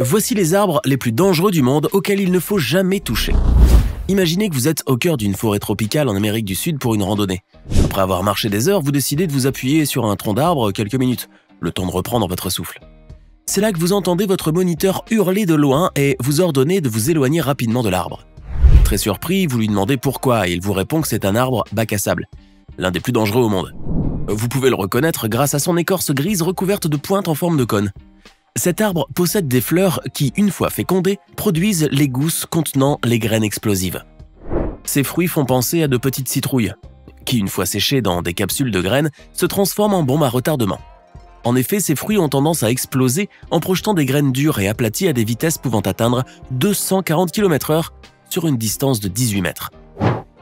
Voici les arbres les plus dangereux du monde auxquels il ne faut jamais toucher. Imaginez que vous êtes au cœur d'une forêt tropicale en Amérique du Sud pour une randonnée. Après avoir marché des heures, vous décidez de vous appuyer sur un tronc d'arbre quelques minutes, le temps de reprendre votre souffle. C'est là que vous entendez votre moniteur hurler de loin et vous ordonner de vous éloigner rapidement de l'arbre. Très surpris, vous lui demandez pourquoi et il vous répond que c'est un arbre bac à sable, l'un des plus dangereux au monde. Vous pouvez le reconnaître grâce à son écorce grise recouverte de pointes en forme de cône. Cet arbre possède des fleurs qui, une fois fécondées, produisent les gousses contenant les graines explosives. Ces fruits font penser à de petites citrouilles, qui, une fois séchées dans des capsules de graines, se transforment en bombes à retardement. En effet, ces fruits ont tendance à exploser en projetant des graines dures et aplaties à des vitesses pouvant atteindre 240 km/h sur une distance de 18 mètres.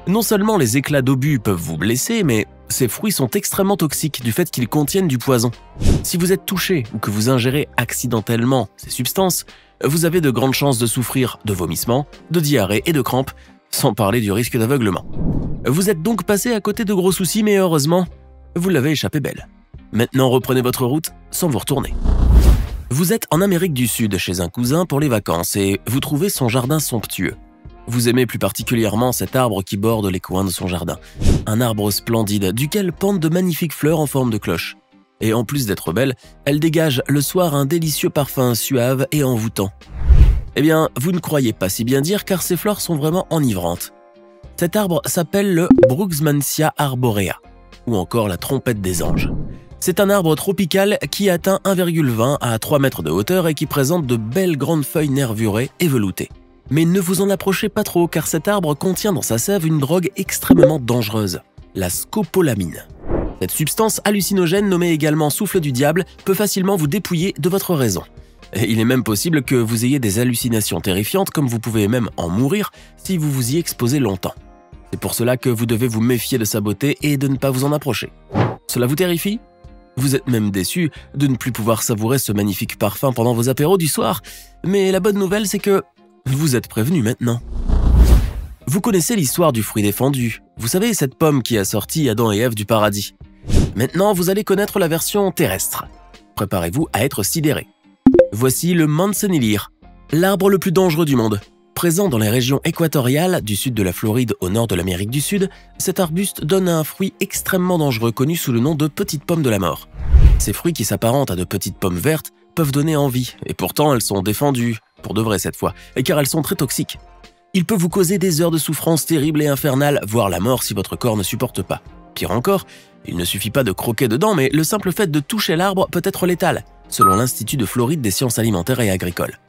Non seulement les éclats d'obus peuvent vous blesser, mais ces fruits sont extrêmement toxiques du fait qu'ils contiennent du poison. Si vous êtes touché ou que vous ingérez accidentellement ces substances, vous avez de grandes chances de souffrir de vomissements, de diarrhée et de crampes, sans parler du risque d'aveuglement. Vous êtes donc passé à côté de gros soucis, mais heureusement, vous l'avez échappé belle. Maintenant, reprenez votre route sans vous retourner. Vous êtes en Amérique du Sud chez un cousin pour les vacances et vous trouvez son jardin somptueux. Vous aimez plus particulièrement cet arbre qui borde les coins de son jardin. Un arbre splendide, duquel pendent de magnifiques fleurs en forme de cloche. Et en plus d'être belle, elle dégage le soir un délicieux parfum suave et envoûtant. Eh bien, vous ne croyez pas si bien dire car ces fleurs sont vraiment enivrantes. Cet arbre s'appelle le Brugmansia arborea, ou encore la trompette des anges. C'est un arbre tropical qui atteint 1,20 à 3 mètres de hauteur et qui présente de belles grandes feuilles nervurées et veloutées. Mais ne vous en approchez pas trop car cet arbre contient dans sa sève une drogue extrêmement dangereuse, la scopolamine. Cette substance hallucinogène nommée également souffle du diable peut facilement vous dépouiller de votre raison. Et il est même possible que vous ayez des hallucinations terrifiantes comme vous pouvez même en mourir si vous vous y exposez longtemps. C'est pour cela que vous devez vous méfier de sa beauté et de ne pas vous en approcher. Cela vous terrifie ? Vous êtes même déçu de ne plus pouvoir savourer ce magnifique parfum pendant vos apéros du soir. Mais la bonne nouvelle c'est que vous êtes prévenu maintenant. Vous connaissez l'histoire du fruit défendu. Vous savez, cette pomme qui a sorti Adam et Ève du paradis. Maintenant, vous allez connaître la version terrestre. Préparez-vous à être sidéré. Voici le manzanillir, l'arbre le plus dangereux du monde. Présent dans les régions équatoriales du sud de la Floride au nord de l'Amérique du Sud, cet arbuste donne un fruit extrêmement dangereux connu sous le nom de petite pomme de la mort. Ces fruits qui s'apparentent à de petites pommes vertes peuvent donner envie, et pourtant elles sont défendues, pour de vrai cette fois, car elles sont très toxiques. Il peut vous causer des heures de souffrance terribles et infernales, voire la mort si votre corps ne supporte pas. Pire encore, il ne suffit pas de croquer dedans, mais le simple fait de toucher l'arbre peut être létal, selon l'Institut de Floride des sciences alimentaires et agricoles.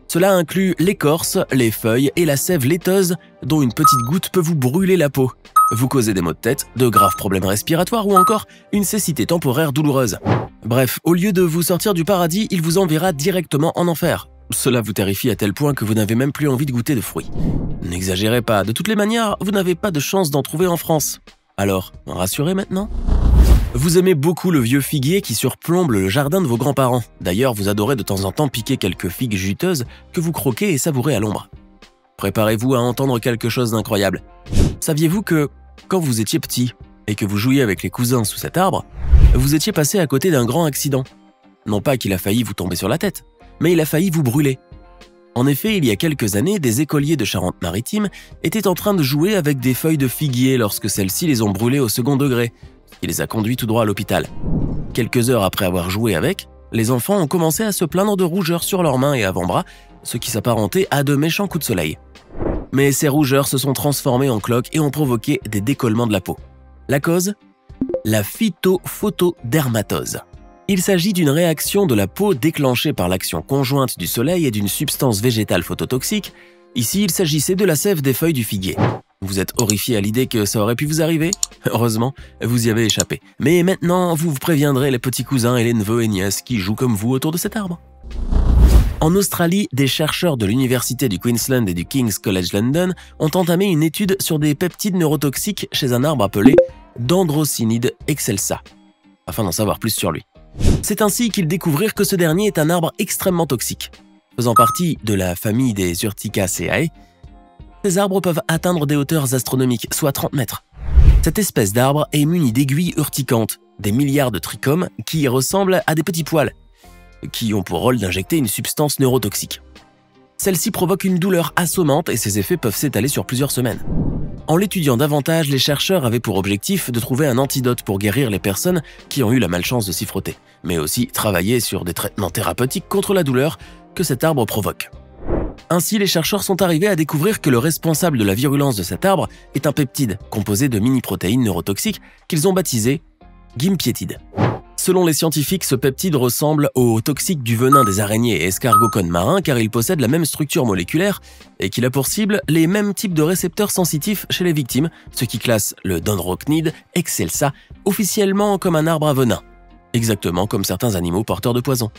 Cela inclut l'écorce, les feuilles et la sève laiteuse, dont une petite goutte peut vous brûler la peau, vous causer des maux de tête, de graves problèmes respiratoires ou encore une cécité temporaire douloureuse. Bref, au lieu de vous sortir du paradis, il vous enverra directement en enfer. Cela vous terrifie à tel point que vous n'avez même plus envie de goûter de fruits. N'exagérez pas, de toutes les manières, vous n'avez pas de chance d'en trouver en France. Alors, rassurez maintenant ? Vous aimez beaucoup le vieux figuier qui surplombe le jardin de vos grands-parents. D'ailleurs, vous adorez de temps en temps piquer quelques figues juteuses que vous croquez et savourez à l'ombre. Préparez-vous à entendre quelque chose d'incroyable. Saviez-vous que, quand vous étiez petit et que vous jouiez avec les cousins sous cet arbre, vous étiez passé à côté d'un grand accident ? Non pas qu'il a failli vous tomber sur la tête, mais il a failli vous brûler. En effet, il y a quelques années, des écoliers de Charente-Maritime étaient en train de jouer avec des feuilles de figuier lorsque celles-ci les ont brûlées au second degré, ce qui les a conduits tout droit à l'hôpital. Quelques heures après avoir joué avec, les enfants ont commencé à se plaindre de rougeurs sur leurs mains et avant-bras, ce qui s'apparentait à de méchants coups de soleil. Mais ces rougeurs se sont transformées en cloques et ont provoqué des décollements de la peau. La cause ? La phytophotodermatose. Il s'agit d'une réaction de la peau déclenchée par l'action conjointe du soleil et d'une substance végétale phototoxique. Ici, il s'agissait de la sève des feuilles du figuier. Vous êtes horrifié à l'idée que ça aurait pu vous arriver ? Heureusement, vous y avez échappé. Mais maintenant, vous préviendrez les petits cousins et les neveux et nièces qui jouent comme vous autour de cet arbre. En Australie, des chercheurs de l'Université du Queensland et du King's College London ont entamé une étude sur des peptides neurotoxiques chez un arbre appelé Dendrocinide excelsa, afin d'en savoir plus sur lui. C'est ainsi qu'ils découvrirent que ce dernier est un arbre extrêmement toxique. Faisant partie de la famille des Urticaceae, ces arbres peuvent atteindre des hauteurs astronomiques, soit 30 mètres. Cette espèce d'arbre est munie d'aiguilles urticantes, des milliards de trichomes qui ressemblent à des petits poils. qui ont pour rôle d'injecter une substance neurotoxique. Celle-ci provoque une douleur assommante et ses effets peuvent s'étaler sur plusieurs semaines. En l'étudiant davantage, les chercheurs avaient pour objectif de trouver un antidote pour guérir les personnes qui ont eu la malchance de s'y frotter, mais aussi travailler sur des traitements thérapeutiques contre la douleur que cet arbre provoque. Ainsi, les chercheurs sont arrivés à découvrir que le responsable de la virulence de cet arbre est un peptide composé de mini-protéines neurotoxiques qu'ils ont baptisé gimpiétide. Selon les scientifiques, ce peptide ressemble au toxique du venin des araignées et escargots-cônes marins car il possède la même structure moléculaire et qu'il a pour cible les mêmes types de récepteurs sensitifs chez les victimes, ce qui classe le Dendrocnide excelsa officiellement comme un arbre à venin, exactement comme certains animaux porteurs de poison.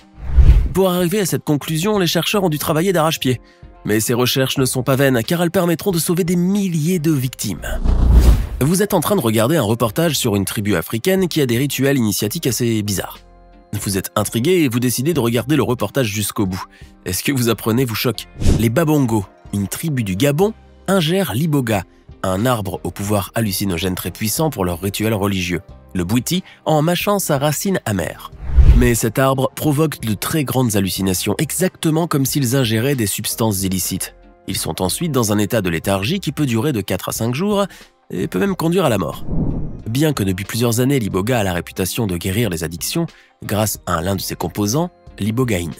Pour arriver à cette conclusion, les chercheurs ont dû travailler d'arrache-pied. Mais ces recherches ne sont pas vaines car elles permettront de sauver des milliers de victimes. Vous êtes en train de regarder un reportage sur une tribu africaine qui a des rituels initiatiques assez bizarres. Vous êtes intrigué et vous décidez de regarder le reportage jusqu'au bout. Et ce que vous apprenez vous choque. Les Babongos, une tribu du Gabon, ingèrent l'iboga, un arbre au pouvoir hallucinogène très puissant pour leur rituel religieux, le bouiti, en mâchant sa racine amère. Mais cet arbre provoque de très grandes hallucinations, exactement comme s'ils ingéraient des substances illicites. Ils sont ensuite dans un état de léthargie qui peut durer de 4 à 5 jours et peut même conduire à la mort. Bien que depuis plusieurs années, l'iboga a la réputation de guérir les addictions grâce à l'un de ses composants, l'ibogaïne.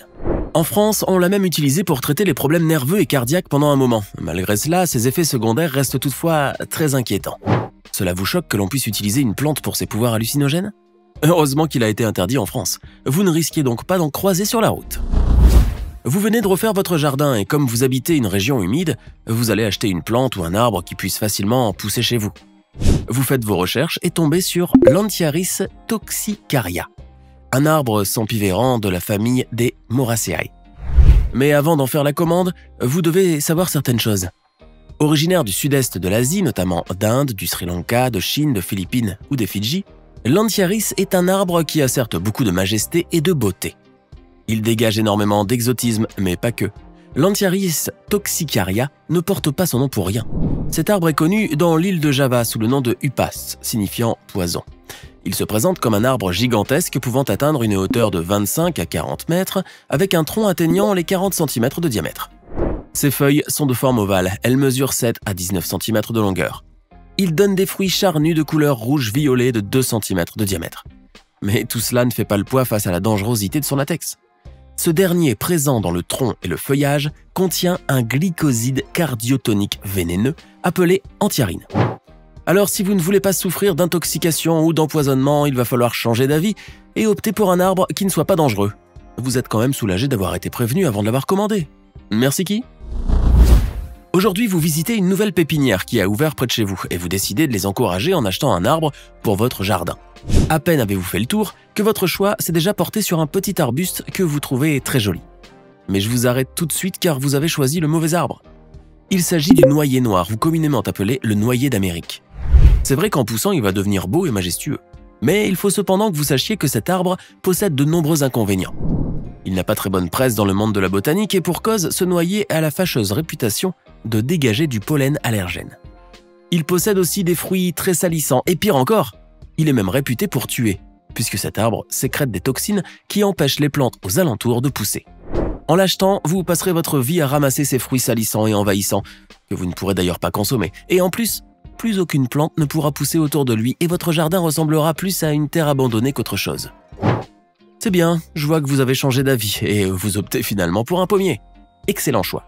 En France, on l'a même utilisé pour traiter les problèmes nerveux et cardiaques pendant un moment. Malgré cela, ses effets secondaires restent toutefois très inquiétants. Cela vous choque que l'on puisse utiliser une plante pour ses pouvoirs hallucinogènes ? Heureusement qu'il a été interdit en France. Vous ne risquez donc pas d'en croiser sur la route. Vous venez de refaire votre jardin et comme vous habitez une région humide, vous allez acheter une plante ou un arbre qui puisse facilement pousser chez vous. Vous faites vos recherches et tombez sur Lanthiaris toxicaria, un arbre sempivérant de la famille des Moraceae. Mais avant d'en faire la commande, vous devez savoir certaines choses. Originaire du sud-est de l'Asie, notamment d'Inde, du Sri Lanka, de Chine, de Philippines ou des Fidji, Lanthiaris est un arbre qui a certes beaucoup de majesté et de beauté. Il dégage énormément d'exotisme, mais pas que. Lanthiaris toxicaria ne porte pas son nom pour rien. Cet arbre est connu dans l'île de Java sous le nom de upas, signifiant poison. Il se présente comme un arbre gigantesque pouvant atteindre une hauteur de 25 à 40 mètres, avec un tronc atteignant les 40 cm de diamètre. Ses feuilles sont de forme ovale, elles mesurent 7 à 19 cm de longueur. Il donne des fruits charnus de couleur rouge-violet de 2 cm de diamètre. Mais tout cela ne fait pas le poids face à la dangerosité de son latex. Ce dernier, présent dans le tronc et le feuillage, contient un glycoside cardiotonique vénéneux appelé anthiarine. Alors si vous ne voulez pas souffrir d'intoxication ou d'empoisonnement, il va falloir changer d'avis et opter pour un arbre qui ne soit pas dangereux. Vous êtes quand même soulagé d'avoir été prévenu avant de l'avoir commandé. Merci qui ? Aujourd'hui, vous visitez une nouvelle pépinière qui a ouvert près de chez vous et vous décidez de les encourager en achetant un arbre pour votre jardin. À peine avez-vous fait le tour que votre choix s'est déjà porté sur un petit arbuste que vous trouvez très joli. Mais je vous arrête tout de suite car vous avez choisi le mauvais arbre. Il s'agit du noyer noir ou communément appelé le noyer d'Amérique. C'est vrai qu'en poussant, il va devenir beau et majestueux. Mais il faut cependant que vous sachiez que cet arbre possède de nombreux inconvénients. Il n'a pas très bonne presse dans le monde de la botanique et pour cause, ce noyer a la fâcheuse réputation de dégager du pollen allergène. Il possède aussi des fruits très salissants et pire encore, il est même réputé pour tuer, puisque cet arbre sécrète des toxines qui empêchent les plantes aux alentours de pousser. En l'achetant, vous passerez votre vie à ramasser ces fruits salissants et envahissants, que vous ne pourrez d'ailleurs pas consommer. Et en plus aucune plante ne pourra pousser autour de lui et votre jardin ressemblera plus à une terre abandonnée qu'autre chose. C'est bien, je vois que vous avez changé d'avis et vous optez finalement pour un pommier. Excellent choix.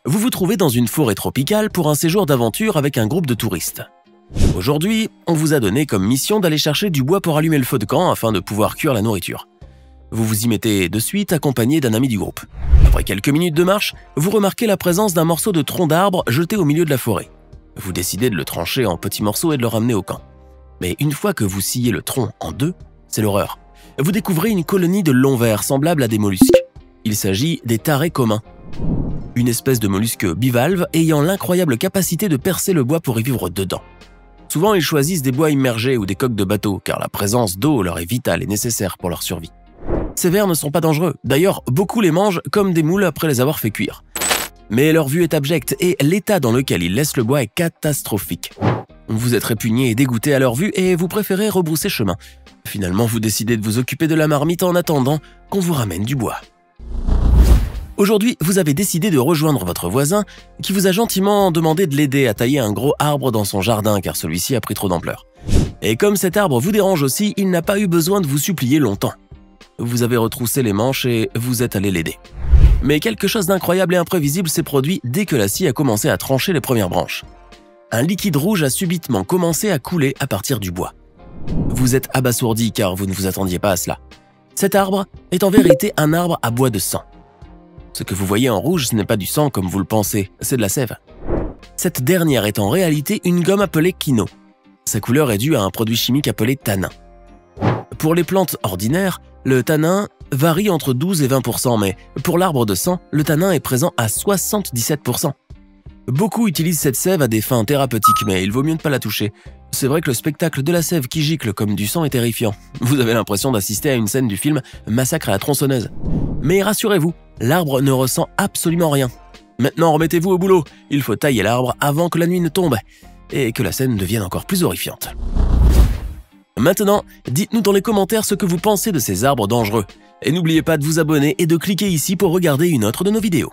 Vous vous trouvez dans une forêt tropicale pour un séjour d'aventure avec un groupe de touristes. Aujourd'hui, on vous a donné comme mission d'aller chercher du bois pour allumer le feu de camp afin de pouvoir cuire la nourriture. Vous vous y mettez de suite accompagné d'un ami du groupe. Après quelques minutes de marche, vous remarquez la présence d'un morceau de tronc d'arbre jeté au milieu de la forêt. Vous décidez de le trancher en petits morceaux et de le ramener au camp. Mais une fois que vous sciez le tronc en deux, c'est l'horreur. Vous découvrez une colonie de longs vers semblables à des mollusques. Il s'agit des tarés communs. Une espèce de mollusque bivalve ayant l'incroyable capacité de percer le bois pour y vivre dedans. Souvent, ils choisissent des bois immergés ou des coques de bateau, car la présence d'eau leur est vitale et nécessaire pour leur survie. Ces vers ne sont pas dangereux, d'ailleurs, beaucoup les mangent comme des moules après les avoir fait cuire. Mais leur vue est abjecte et l'état dans lequel ils laissent le bois est catastrophique. Vous êtes répugné et dégoûté à leur vue et vous préférez rebrousser chemin. Finalement, vous décidez de vous occuper de la marmite en attendant qu'on vous ramène du bois. Aujourd'hui, vous avez décidé de rejoindre votre voisin qui vous a gentiment demandé de l'aider à tailler un gros arbre dans son jardin car celui-ci a pris trop d'ampleur. Et comme cet arbre vous dérange aussi, il n'a pas eu besoin de vous supplier longtemps. Vous avez retroussé les manches et vous êtes allé l'aider. Mais quelque chose d'incroyable et imprévisible s'est produit dès que la scie a commencé à trancher les premières branches. Un liquide rouge a subitement commencé à couler à partir du bois. Vous êtes abasourdi car vous ne vous attendiez pas à cela. Cet arbre est en vérité un arbre à bois de sang. Ce que vous voyez en rouge, ce n'est pas du sang comme vous le pensez, c'est de la sève. Cette dernière est en réalité une gomme appelée quino. Sa couleur est due à un produit chimique appelé tanin. Pour les plantes ordinaires, le tanin varie entre 12 et 20%, mais pour l'arbre de sang, le tanin est présent à 77%. Beaucoup utilisent cette sève à des fins thérapeutiques, mais il vaut mieux ne pas la toucher. C'est vrai que le spectacle de la sève qui gicle comme du sang est terrifiant. Vous avez l'impression d'assister à une scène du film Massacre à la tronçonneuse. Mais rassurez-vous, l'arbre ne ressent absolument rien. Maintenant, remettez-vous au boulot. Il faut tailler l'arbre avant que la nuit ne tombe et que la scène devienne encore plus horrifiante. Maintenant, dites-nous dans les commentaires ce que vous pensez de ces arbres dangereux. Et n'oubliez pas de vous abonner et de cliquer ici pour regarder une autre de nos vidéos.